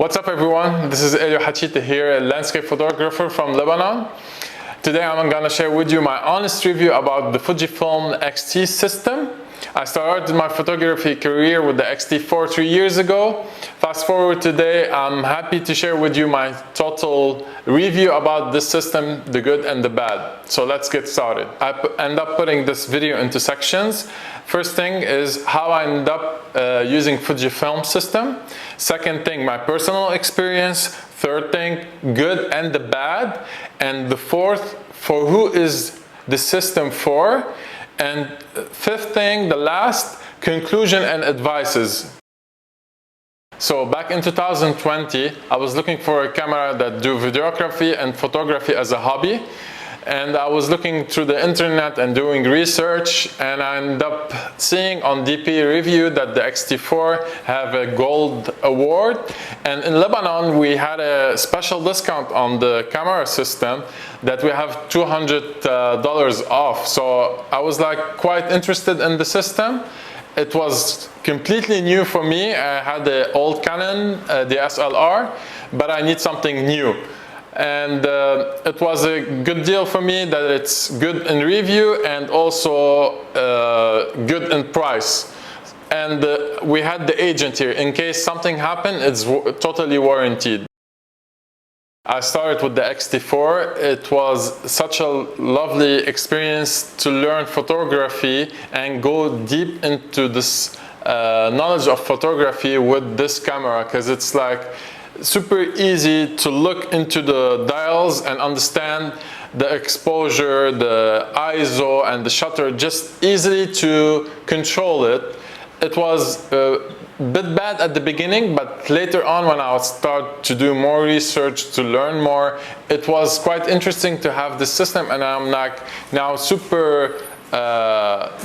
What's up everyone, this is Elio Hachite here, a landscape photographer from Lebanon. Today I'm going to share with you my honest review about the Fujifilm X-T system. I started my photography career with the X-T4 3 years ago. Fast forward today, I'm happy to share with you my total review about this system, the good and the bad. So let's get started. I end up putting this video into sections. First thing is how I end up using Fujifilm system. Second thing, my personal experience. Third thing, good and the bad. And the fourth, for who is the system for. And fifth thing, the last, conclusion and advices. So back in 2020, I was looking for a camera that do videography and photography as a hobby. And I was looking through the internet and doing research, and I ended up seeing on DP review that the X-T4 have a gold award. And in Lebanon, we had a special discount on the camera system that we have $200 off. So I was like quite interested in the system. It was completely new for me. I had the old Canon, the SLR, but I need something new. And it was a good deal for me that it's good in review and also good in price. And we had the agent here. In case something happened, it's totally warranted. I started with the X-T4. It was such a lovely experience to learn photography and go deep into this knowledge of photography with this camera, because it's like super easy to look into the dials and understand the exposure, the ISO and the shutter, just easily to control it. It was a bit bad at the beginning, but later on when I would start to do more research, to learn more, it was quite interesting to have this system, and I'm like now super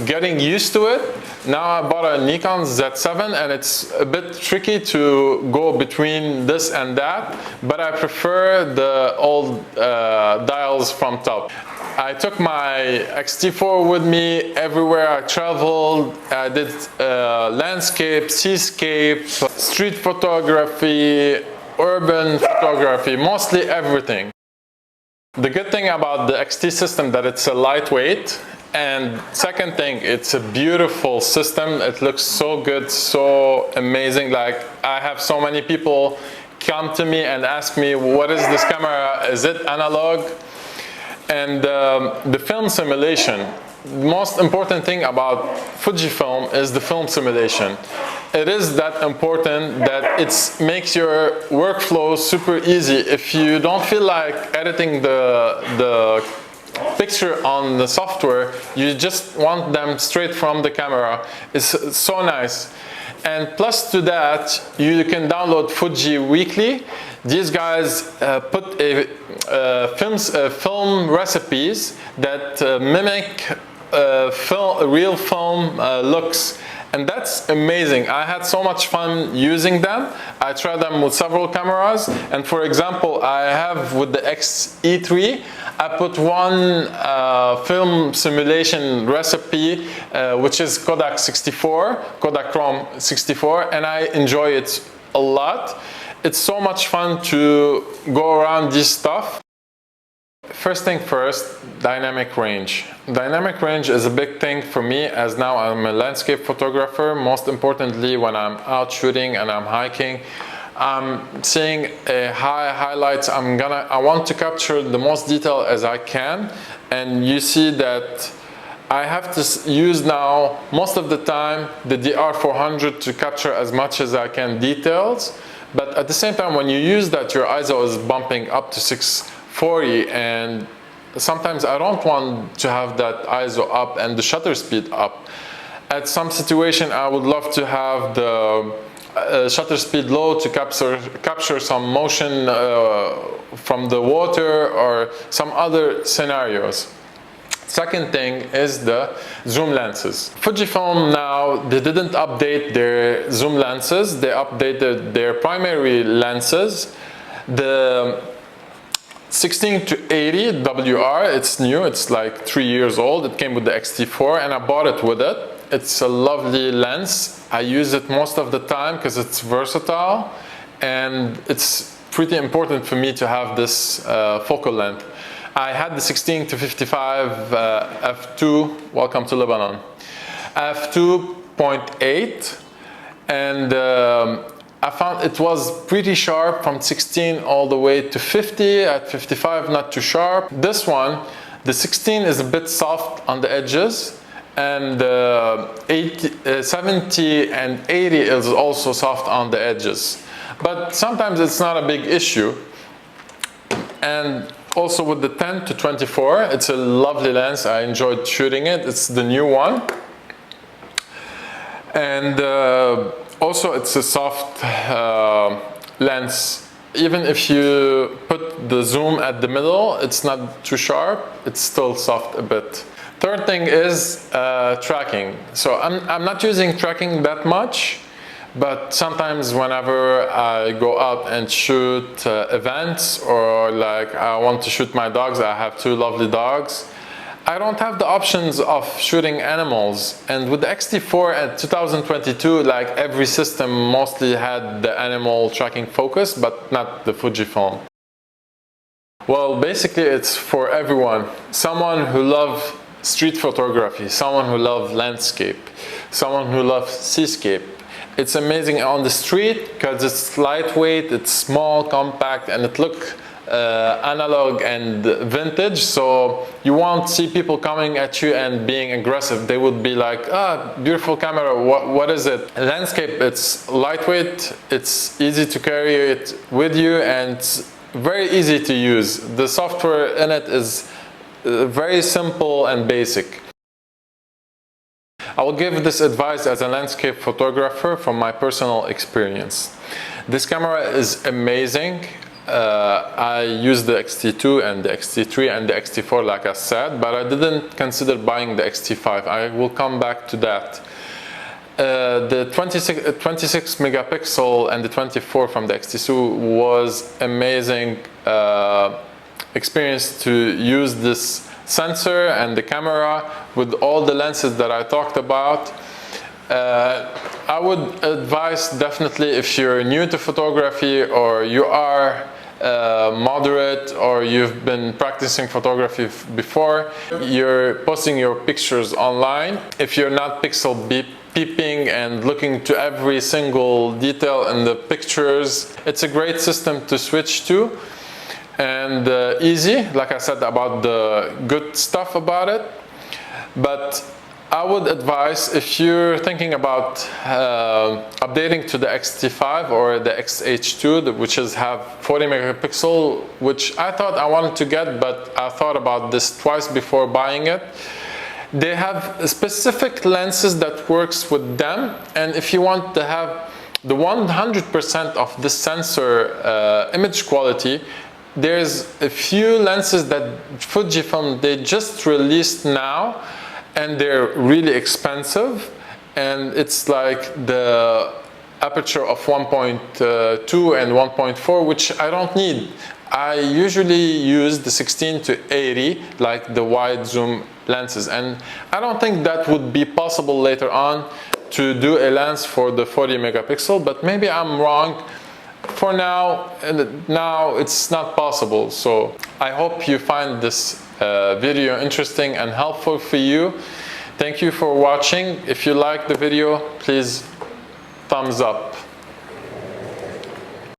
getting used to it. Now I bought a Nikon Z7 and it's a bit tricky to go between this and that, but I prefer the old dials from top. I took my X-T4 with me everywhere I traveled. I did landscape, seascape, street photography, urban photography, mostly everything. The good thing about the X-T system that it's a lightweight. And second thing, it's a beautiful system. It looks so good, so amazing. Like, I have so many people come to me and ask me, what is this camera? Is it analog? And the film simulation. The most important thing about Fujifilm is the film simulation. It is that important that it makes your workflow super easy. If you don't feel like editing the picture on the software, you just want them straight from the camera. It's so nice. And plus to that, you can download Fuji Weekly. These guys put film recipes that mimic real film looks. And that's amazing. I had so much fun using them. I tried them with several cameras. And for example, I have with the X-E3, I put one film simulation recipe, which is Kodak 64, Kodak Chrome 64, and I enjoy it a lot. It's so much fun to go around this stuff. First thing first, dynamic range. Dynamic range is a big thing for me, as now I'm a landscape photographer. Most importantly, when I'm out shooting and I'm hiking, I'm seeing highlights. I want to capture the most detail as I can, and you see that I have to use now most of the time the DR400 to capture as much as I can details. But at the same time, when you use that, your ISO is bumping up to 640, and sometimes I don't want to have that ISO up and the shutter speed up. At some situation, I would love to have the shutter speed low to capture some motion from the water or some other scenarios. Second thing is the zoom lenses. Fujifilm now, they didn't update their zoom lenses, they updated their primary lenses. The 16 to 80 WR, it's new, it's like 3 years old. It came with the X-T4 and I bought it with it. It's a lovely lens. I use it most of the time because it's versatile and it's pretty important for me to have this focal length. I had the 16 to 55 f2, welcome to Lebanon, f2.8, and I found it was pretty sharp from 16 all the way to 50. At 55, not too sharp. This one, the 16 is a bit soft on the edges, and 70 and 80 is also soft on the edges. But sometimes it's not a big issue. And also with the 10 to 24, it's a lovely lens. I enjoyed shooting it. It's the new one. And also it's a soft lens. Even if you put the zoom at the middle, it's not too sharp. It's still soft a bit. Third thing is tracking. So I'm not using tracking that much, but sometimes whenever I go out and shoot events, or like I want to shoot my dogs, I have two lovely dogs, I don't have the options of shooting animals. And with the X-T4 at 2022, like every system mostly had the animal tracking focus, but not the Fujifilm. Well, basically it's for everyone. Someone who loves street photography, someone who loves landscape, someone who loves seascape. It's amazing on the street because it's lightweight, it's small, compact, and it looks analog and vintage, so you won't see people coming at you and being aggressive. They would be like, ah, beautiful camera, what is it? Landscape, it's lightweight, it's easy to carry it with you, and it's very easy to use. The software in it is very simple and basic. I will give this advice as a landscape photographer from my personal experience. This camera is amazing. I used the X-T2 and the X-T3 and the X-T4 like I said, but I didn't consider buying the X-T5. I will come back to that. The 26 megapixel and the 24 from the X-T2 was amazing experience to use this sensor and the camera with all the lenses that I talked about. I would advise definitely if you're new to photography, or you are moderate, or you've been practicing photography before, you're posting your pictures online. If you're not pixel peeping and looking to every single detail in the pictures, it's a great system to switch to, and easy, like I said about the good stuff about it. But I would advise, if you're thinking about updating to the X-T5 or the XH2, which have 40 megapixel, which I thought I wanted to get, but I thought about this twice before buying it. They have specific lenses that works with them, and if you want to have the 100% of the sensor image quality, there's a few lenses that Fujifilm, they just released now, and they're really expensive, and it's like the aperture of 1.2 and 1.4, which I don't need. I usually use the 16 to 80, like the wide zoom lenses, and I don't think that would be possible later on to do a lens for the 40 megapixel, but maybe I'm wrong. For now it's not possible. So I hope you find this video interesting and helpful for you. Thank you for watching. If you like the video, please thumbs up.